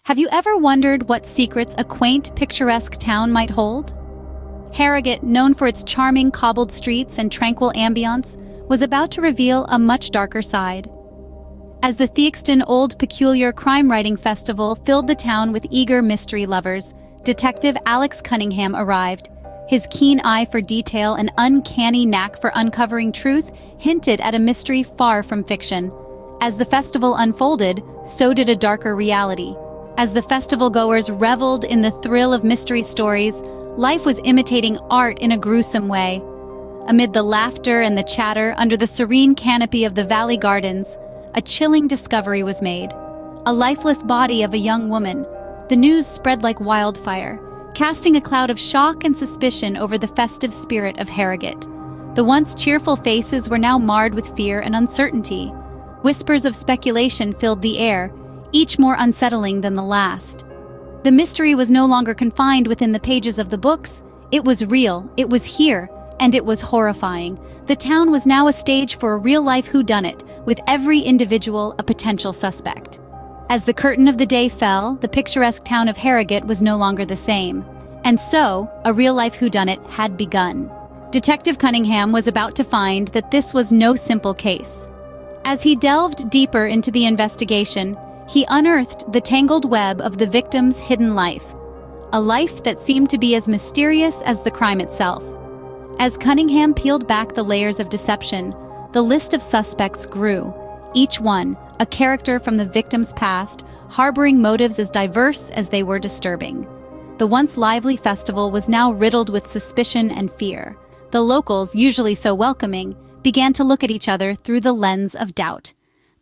Have you ever wondered what secrets a quaint, picturesque town might hold? Harrogate, known for its charming cobbled streets and tranquil ambience, was about to reveal a much darker side. As the Theakston Old Peculier crime-writing festival filled the town with eager mystery lovers, Detective Alex Cunningham arrived. His keen eye for detail and uncanny knack for uncovering truth hinted at a mystery far from fiction. As the festival unfolded, so did a darker reality. As the festival-goers reveled in the thrill of mystery stories, life was imitating art in a gruesome way. Amid the laughter and the chatter under the serene canopy of the valley gardens, a chilling discovery was made. A lifeless body of a young woman. The news spread like wildfire, casting a cloud of shock and suspicion over the festive spirit of Harrogate. The once cheerful faces were now marred with fear and uncertainty. Whispers of speculation filled the air, each more unsettling than the last. The mystery was no longer confined within the pages of the books. It was real, it was here, and it was horrifying. The town was now a stage for a real-life whodunit, with every individual a potential suspect. As the curtain of the day fell, the picturesque town of Harrogate was no longer the same. And so, a real-life whodunit had begun. Detective Cunningham was about to find that this was no simple case. As he delved deeper into the investigation, he unearthed the tangled web of the victim's hidden life. A life that seemed to be as mysterious as the crime itself. As Cunningham peeled back the layers of deception, the list of suspects grew, each one a character from the victim's past, harboring motives as diverse as they were disturbing. The once lively festival was now riddled with suspicion and fear. The locals, usually so welcoming, began to look at each other through the lens of doubt.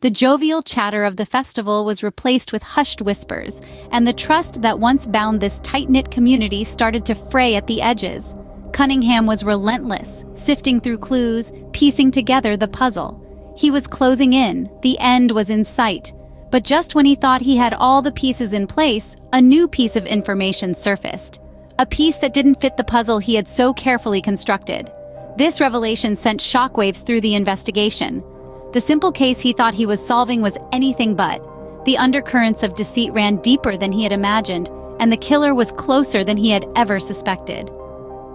The jovial chatter of the festival was replaced with hushed whispers, and the trust that once bound this tight-knit community started to fray at the edges. Cunningham was relentless, sifting through clues, piecing together the puzzle. He was closing in, the end was in sight. But just when he thought he had all the pieces in place, a new piece of information surfaced. A piece that didn't fit the puzzle he had so carefully constructed. This revelation sent shockwaves through the investigation. The simple case he thought he was solving was anything but. The undercurrents of deceit ran deeper than he had imagined, and the killer was closer than he had ever suspected.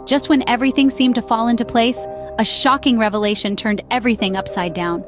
Just when everything seemed to fall into place, a shocking revelation turned everything upside down.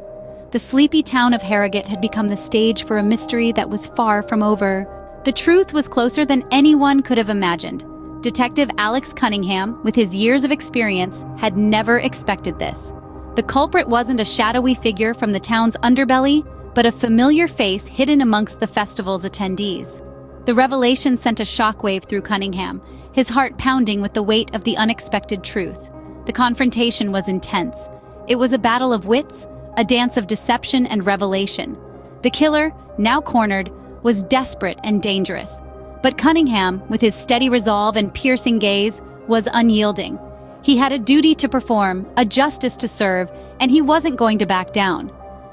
The sleepy town of Harrogate had become the stage for a mystery that was far from over. The truth was closer than anyone could have imagined. Detective Alex Cunningham, with his years of experience, had never expected this. The culprit wasn't a shadowy figure from the town's underbelly, but a familiar face hidden amongst the festival's attendees. The revelation sent a shockwave through Cunningham, his heart pounding with the weight of the unexpected truth. The confrontation was intense. It was a battle of wits, a dance of deception and revelation. The killer, now cornered, was desperate and dangerous. But Cunningham, with his steady resolve and piercing gaze, was unyielding. He had a duty to perform, a justice to serve, and he wasn't going to back down.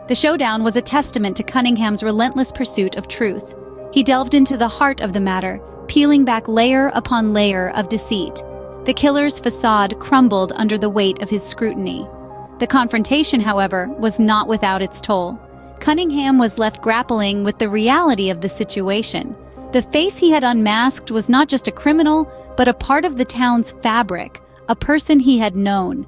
The showdown was a testament to Cunningham's relentless pursuit of truth. He delved into the heart of the matter, peeling back layer upon layer of deceit. The killer's facade crumbled under the weight of his scrutiny. The confrontation, however, was not without its toll. Cunningham was left grappling with the reality of the situation. The face he had unmasked was not just a criminal, but a part of the town's fabric, a person he had known.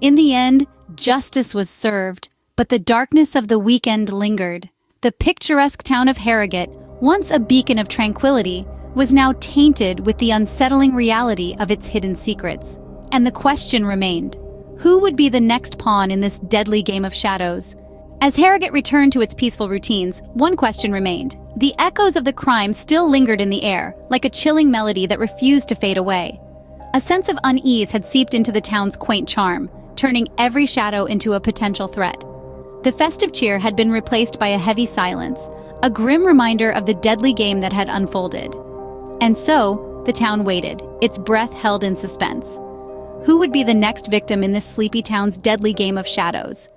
In the end, justice was served, but the darkness of the weekend lingered. The picturesque town of Harrogate, once a beacon of tranquility, was now tainted with the unsettling reality of its hidden secrets. And the question remained, who would be the next pawn in this deadly game of shadows? As Harrogate returned to its peaceful routines, one question remained. The echoes of the crime still lingered in the air, like a chilling melody that refused to fade away. A sense of unease had seeped into the town's quaint charm, turning every shadow into a potential threat. The festive cheer had been replaced by a heavy silence, a grim reminder of the deadly game that had unfolded. And so, the town waited, its breath held in suspense. Who would be the next victim in this sleepy town's deadly game of shadows?